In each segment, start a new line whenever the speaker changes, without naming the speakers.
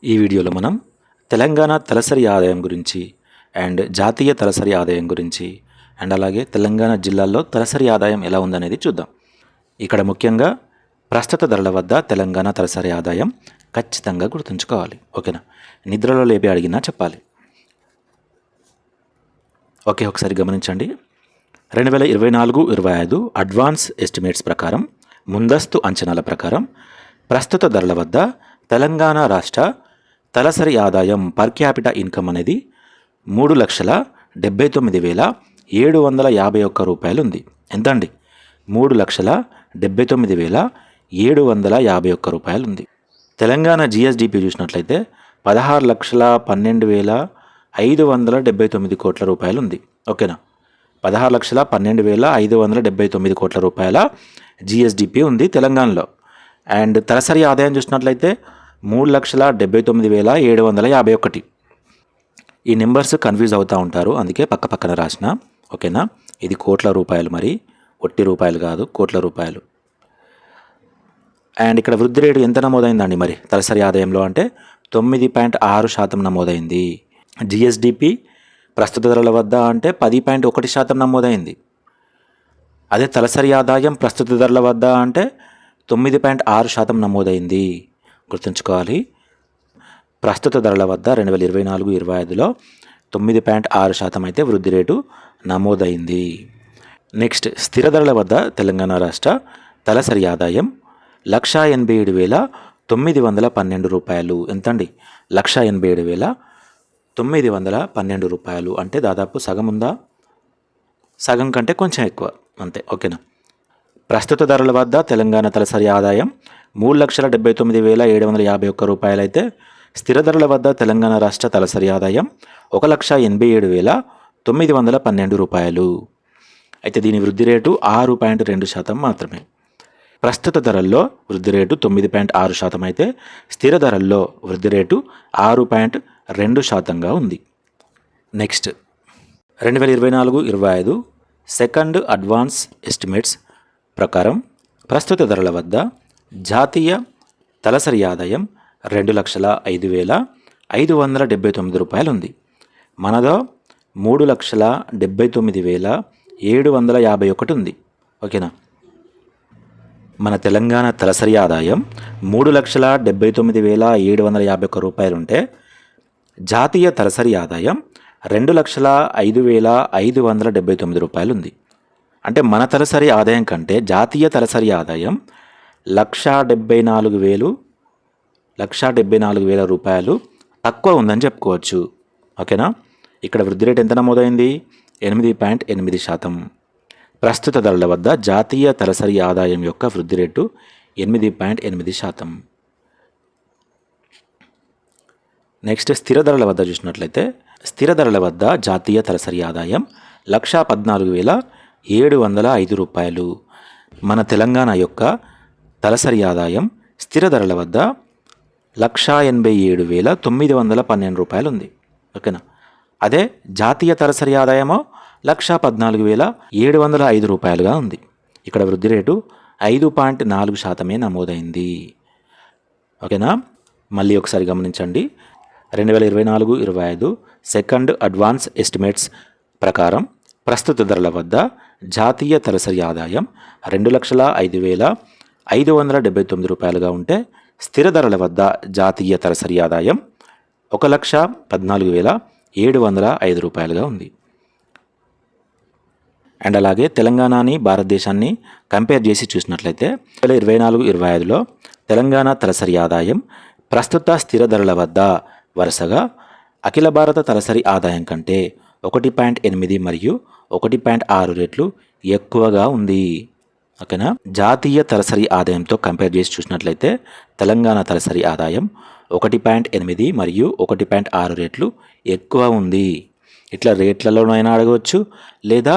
ఈ వీడియోలో మనం తెలంగాణ తలసరి ఆదాయం గురించి అండ్ జాతీయ తలసరి ఆదాయం గురించి అండ్ అలాగే తెలంగాణ జిల్లాల్లో తలసరి ఆదాయం ఎలా ఉందనేది చూద్దాం. ఇక్కడ ముఖ్యంగా ప్రస్తుత ధరల వద్ద తెలంగాణ తలసరి ఆదాయం ఖచ్చితంగా గుర్తుంచుకోవాలి. ఓకేనా? నిద్రలో లేపి అడిగినా చెప్పాలి. ఓకే, ఒకసారి గమనించండి. 2024-25 అడ్వాన్స్ ఎస్టిమేట్స్ ప్రకారం, ముందస్తు అంచనాల ప్రకారం ప్రస్తుత ధరల వద్ద తెలంగాణ రాష్ట్ర తలసరి ఆదాయం పర్ క్యాపిటా ఇన్కమ్ అనేది 3,79,751 రూపాయలు ఉంది. ఎంత అండి? 3,79,751 రూపాయలు ఉంది. తెలంగాణ జిఎస్డిపి చూసినట్లయితే 16,12,579 కోట్ల రూపాయలు ఉంది. ఓకేనా? 16,12,579 కోట్ల రూపాయల జిఎస్డిపి ఉంది తెలంగాణలో. అండ్ తలసరి ఆదాయం చూసినట్లయితే 3,79,751. ఈ నెంబర్స్ కన్ఫ్యూజ్ అవుతూ ఉంటారు, అందుకే పక్క పక్కన రాసిన. ఓకేనా? ఇది కోట్ల రూపాయలు, మరి ఒట్టి రూపాయలు కాదు, కోట్ల రూపాయలు. అండ్ ఇక్కడ వృద్ధి రేటు ఎంత నమోదైందండి మరి తలసరి ఆదాయంలో అంటే 9.6% నమోదైంది. జిఎస్డిపి ప్రస్తుత ధరల వద్ద అంటే 10.1% నమోదైంది. అదే తలసరి ఆదాయం ప్రస్తుత ధరల వద్ద అంటే 9.6% నమోదైంది. గుర్తుంచుకోవాలి. ప్రస్తుత ధరల వద్ద 2024-25లో 9.6% అయితే వృద్ధి రేటు నమోదైంది. నెక్స్ట్, స్థిర ధరల వద్ద తెలంగాణ రాష్ట్ర తలసరి ఆదాయం 187,912 రూపాయలు. ఎంతండి? 187,912 రూపాయలు. అంటే దాదాపు సగం ఉందా? సగం కంటే కొంచెం ఎక్కువ అంతే. ఓకేనా? ప్రస్తుత ధరల వద్ద తెలంగాణ తలసరి ఆదాయం 3,79,751 రూపాయలు అయితే, స్థిర ధరల వద్ద తెలంగాణ రాష్ట్ర తలసరి ఆదాయం 1,87,912 రూపాయలు. అయితే దీని వృద్ధి రేటు 6.2% మాత్రమే. ప్రస్తుత ధరల్లో వృద్ధి రేటు 9.6% అయితే, స్థిర ధరల్లో వృద్ధి రేటు 6.2%గా ఉంది. నెక్స్ట్, 2024-25 సెకండ్ అడ్వాన్స్ ఎస్టిమేట్స్ ప్రకారం ప్రస్తుత ధరల వద్ద జాతీయ తలసరి ఆదాయం 2,05,579 రూపాయలు ఉంది. మనదో 3,79,751 ఉంది. ఓకేనా? మన తెలంగాణ తలసరి ఆదాయం 3,79,751 రూపాయలు ఉంటే, జాతీయ తలసరి ఆదాయం 2,05,579 రూపాయలు ఉంది. అంటే మన తలసరి ఆదాయం కంటే జాతీయ తలసరి ఆదాయం 1,74,000 రూపాయలు తక్కువ ఉందని చెప్పుకోవచ్చు. ఓకేనా? ఇక్కడ వృద్ధి రేటు ఎంత నమోదైంది? 8.8%. ప్రస్తుత ధరల వద్ద జాతీయ తలసరి ఆదాయం యొక్క వృద్ధి రేటు 8.8%. నెక్స్ట్, స్థిర ధరల వద్ద చూసినట్లయితే, స్థిర ధరల వద్ద జాతీయ తలసరి ఆదాయం 1,14,705 రూపాయలు. మన తెలంగాణ యొక్క తలసరి ఆదాయం స్థిర ధరల వద్ద 1,87,912 రూపాయలు ఉంది. ఓకేనా? అదే జాతీయ తలసరి ఆదాయమో 1,14,705 రూపాయలుగా ఉంది. ఇక్కడ వృద్ధి రేటు 5.4% నమోదైంది. ఓకేనా? మళ్ళీ ఒకసారి గమనించండి. 2024-25 సెకండ్ అడ్వాన్స్ ఎస్టిమేట్స్ ప్రకారం ప్రస్తుత ధరల వద్ద జాతీయ తలసరి ఆదాయం 2,05,579 రూపాయలుగా ఉంటే, స్థిర ధరల వద్ద జాతీయ తలసరి ఆదాయం 1,14,705 రూపాయలుగా ఉంది. అండ్ అలాగే తెలంగాణని భారతదేశాన్ని కంపేర్ చేసి చూసినట్లయితే 2024-25లో తెలంగాణ తలసరి ఆదాయం ప్రస్తుత స్థిర ధరల వద్ద వరుసగా అఖిల భారత తలసరి ఆదాయం కంటే 1.8 మరియు 1.6 రెట్లు ఎక్కువగా ఉంది. ఓకేనా? జాతీయ తలసరి ఆదాయంతో కంపేర్ చేసి చూసినట్లయితే తెలంగాణ తలసరి ఆదాయం 1.8 మరియు 1.6 రెట్లు ఎక్కువ ఉంది. ఇట్లా రేట్లలోనైనా అడగవచ్చు, లేదా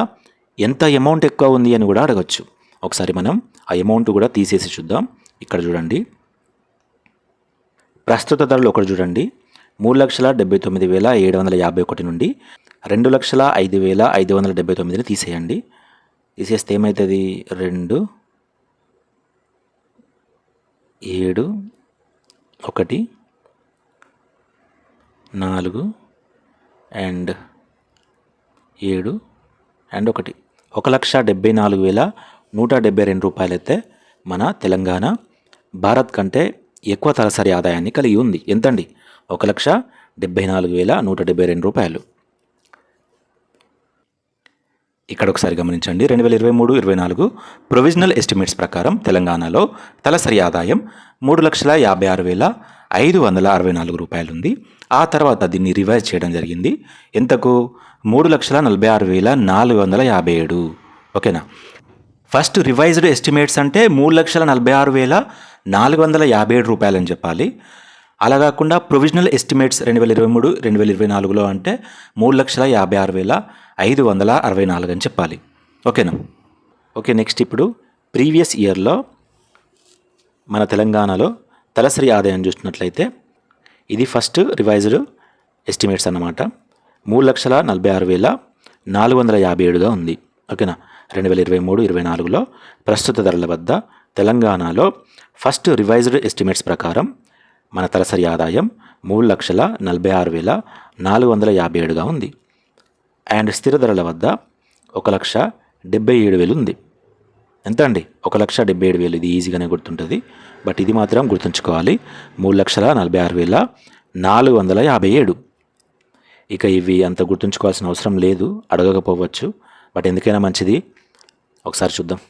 ఎంత అమౌంట్ ఎక్కువ ఉంది అని కూడా అడగచ్చు. ఒకసారి మనం ఆ అమౌంట్ కూడా తీసేసి చూద్దాం. ఇక్కడ చూడండి, ప్రస్తుత ధరలు ఒకటి చూడండి, 3,79,751 నుండి 2,05,579 తీసేయండి. తీసేస్తే ఏమవుతుంది? 2, 7, 1, 4 అండ్ 7 అండ్ 1 1,74,172 రూపాయలైతే మన తెలంగాణ భారత్ కంటే ఎక్కువ తలసరి ఆదాయాన్ని కలిగి ఉంది. ఎంతండి? 1,74,172 రూపాయలు. ఇక్కడ ఒకసారి గమనించండి. 2023-24 ప్రొవిజనల్ ఎస్టిమేట్స్ ప్రకారం తెలంగాణలో తలసరి ఆదాయం 3,56,564 రూపాయలు ఉంది. ఆ తర్వాత దీన్ని రివైజ్ చేయడం జరిగింది. ఎంతకు? 3,46,457. ఓకేనా? ఫస్ట్ రివైజ్డ్ ఎస్టిమేట్స్ అంటే 3,46,457 రూపాయలు అని చెప్పాలి. అలా కాకుండా ప్రొవిజనల్ ఎస్టిమేట్స్ 2023-2024లో అంటే 3,56,564 అని చెప్పాలి. ఓకేనా? ఓకే, నెక్స్ట్ ఇప్పుడు ప్రీవియస్ ఇయర్లో మన తెలంగాణలో తలసరి ఆదాయం చూసినట్లయితే ఇది ఫస్ట్ రివైజ్డ్ ఎస్టిమేట్స్ అన్నమాట. 3,46,457గా ఉంది. ఓకేనా? 2023-24లో ప్రస్తుత ధరల వద్ద తెలంగాణలో ఫస్ట్ రివైజ్డ్ ఎస్టిమేట్స్ ప్రకారం మన తలసరి ఆదాయం 3,46,457గా ఉంది. అండ్ స్థిర ధరల వద్ద 1,77,000 ఉంది. ఎంత అండి? 1,77,000. ఇది ఈజీగానే గుర్తుంటుంది, బట్ ఇది మాత్రం గుర్తుంచుకోవాలి. 3,46,457. ఇక ఇవి అంత గుర్తుంచుకోవాల్సిన అవసరం లేదు, అడగకపోవచ్చు, బట్ ఎందుకైనా మంచిది. ఒకసారి చూద్దాం.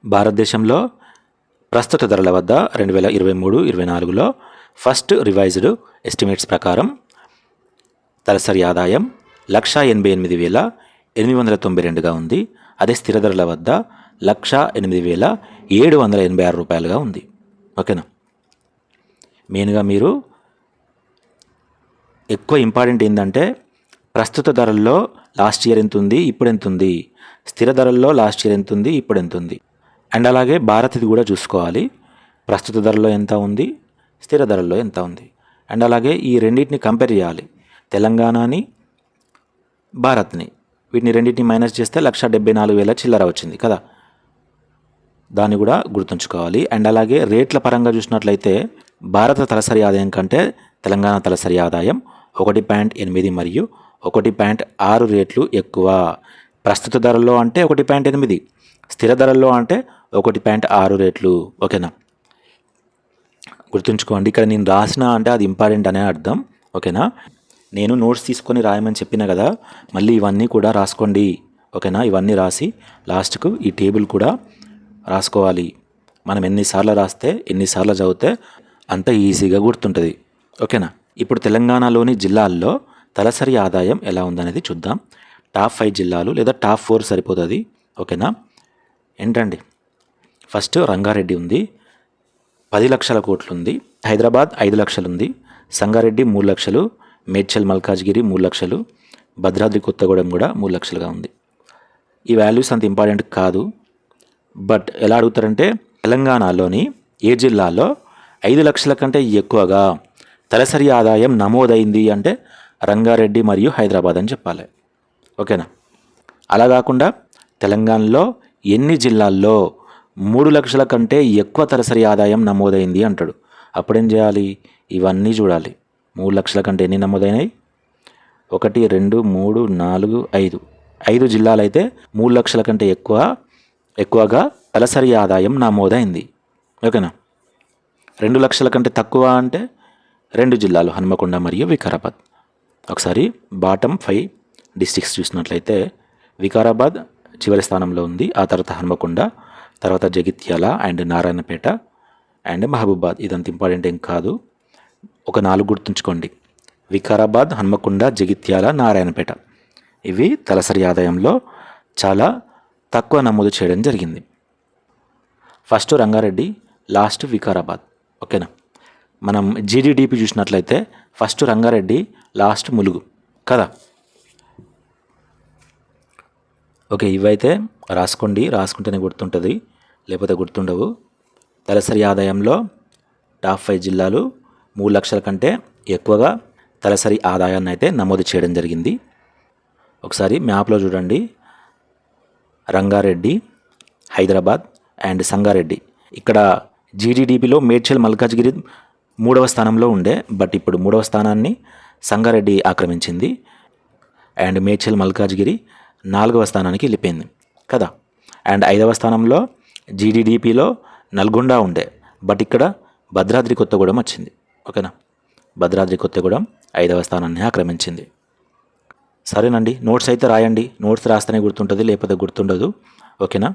భారతదేశంలో ప్రస్తుత ధరల వద్ద 2023-24లో ఫస్ట్ రివైజ్డ్ ఎస్టిమేట్స్ ప్రకారం తలసరి ఆదాయం 1,88,892గా ఉంది. అదే స్థిర ధరల వద్ద 1,08,786 రూపాయలుగా ఉంది. ఓకేనా? మెయిన్గా మీరు ఎక్కువ ఇంపార్టెంట్ ఏంటంటే ప్రస్తుత ధరల్లో లాస్ట్ ఇయర్ ఎంత ఉంది, ఇప్పుడు ఎంత ఉంది, స్థిర ధరల్లో లాస్ట్ ఇయర్ ఎంత ఉంది, ఇప్పుడు ఎంత ఉంది, అండ్ అలాగే భారత్ ఇది కూడా చూసుకోవాలి. ప్రస్తుత ధరలో ఎంత ఉంది, స్థిర ధరల్లో ఎంత ఉంది, అండ్ అలాగే ఈ రెండింటిని కంపేర్ చేయాలి. తెలంగాణని, భారత్ని, వీటిని రెండింటిని మైనస్ చేస్తే 1,74,000 చిల్లర వచ్చింది కదా, దాన్ని కూడా గుర్తుంచుకోవాలి. అండ్ అలాగే రేట్ల పరంగా చూసినట్లయితే భారత తలసరి ఆదాయం కంటే తెలంగాణ తలసరి ఆదాయం 1.8 మరియు 1.6 రేట్లు ఎక్కువ. ప్రస్తుత ధరల్లో అంటే 1.8, స్థిర ధరల్లో అంటే 1.6 రేట్లు. ఓకేనా? గుర్తుంచుకోండి. ఇక్కడ నేను రాసిన అంటే అది ఇంపార్టెంట్ అనే అర్థం. ఓకేనా? నేను నోట్స్ తీసుకొని రాయమని చెప్పిన కదా, మళ్ళీ ఇవన్నీ కూడా రాసుకోండి. ఓకేనా? ఇవన్నీ రాసి లాస్ట్కు ఈ టేబుల్ కూడా రాసుకోవాలి. మనం ఎన్నిసార్లు రాస్తే, ఎన్నిసార్లు చదివితే అంత ఈజీగా గుర్తుంటుంది. ఓకేనా? ఇప్పుడు తెలంగాణలోని జిల్లాల్లో తలసరి ఆదాయం ఎలా ఉందనేది చూద్దాం. టాప్ 5 జిల్లాలు లేదా టాప్ 4 సరిపోతుంది. ఓకేనా? ఏంటండి, ఫస్ట్ రంగారెడ్డి ఉంది, 10 లక్షల కోట్లు ఉంది. హైదరాబాద్ 5 లక్షలు ఉంది. సంగారెడ్డి 3 లక్షలు. మేడ్చల్ మల్కాజ్గిరి 3 లక్షలు. భద్రాద్రి కొత్తగూడెం కూడా 3 లక్షలుగా ఉంది. ఈ వాల్యూస్ అంత ఇంపార్టెంట్ కాదు, బట్ ఎలా అడుగుతారంటే తెలంగాణలోని ఏ జిల్లాలో 5 లక్షల కంటే ఎక్కువగా తలసరి ఆదాయం నమోదైంది అంటే రంగారెడ్డి మరియు హైదరాబాద్ అని చెప్పాలి. ఓకేనా? అలా కాకుండా తెలంగాణలో ఎన్ని జిల్లాల్లో 3 లక్షల కంటే ఎక్కువ తలసరి ఆదాయం నమోదైంది అంటాడు. అప్పుడేం చేయాలి? ఇవన్నీ చూడాలి. 3 లక్షల కంటే ఎన్ని నమోదైనాయి? 1, 2, 3, 4, 5. 5 జిల్లాలైతే 3 లక్షల కంటే ఎక్కువగా తలసరి ఆదాయం నమోదైంది. ఓకేనా? 2 లక్షల కంటే తక్కువ అంటే 2 జిల్లాలు, హన్మకొండ మరియు వికారాబాద్. ఒకసారి బాటమ్ 5 డిస్ట్రిక్ట్స్ చూసినట్లయితే వికారాబాద్ చివరి స్థానంలో ఉంది. ఆ తర్వాత హన్మకొండ, తర్వాత జగిత్యాల అండ్ నారాయణపేట అండ్ మహబూబాద్. ఇదంత ఇంపార్టెంట్ ఏం కాదు, ఒక 4 గుర్తుంచుకోండి. వికారాబాద్, హన్మకొండ, జగిత్యాల, నారాయణపేట. ఇవి తలసరి ఆదాయంలో చాలా తక్కువ నమోదు చేయడం జరిగింది. First Rangareddy, last Vikarabad. ఓకేనా? మనం జీడిడిపి చూసినట్లయితే ఫస్ట్ రంగారెడ్డి, లాస్ట్ ములుగు కదా. ఓకే, ఇవైతే రాసుకోండి, రాసుకుంటేనే గుర్తుంటుంది, లేకపోతే గుర్తుండవు. తలసరి ఆదాయంలో టాప్ 5 జిల్లాలు 3 లక్షల కంటే ఎక్కువగా తలసరి ఆదాయాన్ని అయితే నమోదు చేయడం జరిగింది. ఒకసారి మ్యాప్లో చూడండి. రంగారెడ్డి, హైదరాబాద్ అండ్ సంగారెడ్డి. ఇక్కడ జీడిడిపిలో మేడ్చల్ మల్కాజ్గిరి 3వ స్థానంలో ఉండే, బట్ ఇప్పుడు 3వ స్థానాన్ని సంగారెడ్డి ఆక్రమించింది. అండ్ మేడ్చల్ మల్కాజ్గిరి 4వ స్థానానికి వెళ్ళిపోయింది కదా. అండ్ 5వ స్థానంలో జీడీడీపీలో నల్గొండ ఉండే, బట్ ఇక్కడ భద్రాద్రి కొత్తగూడెం వచ్చింది. ఓకేనా, భద్రాద్రి కొత్తగూడెం 5వ స్థానాన్ని ఆక్రమించింది. సరేనండి, నోట్స్ అయితే రాయండి. నోట్స్ రాస్తేనే గుర్తుంటుంది, లేకపోతే గుర్తుండదు. ఓకేనా.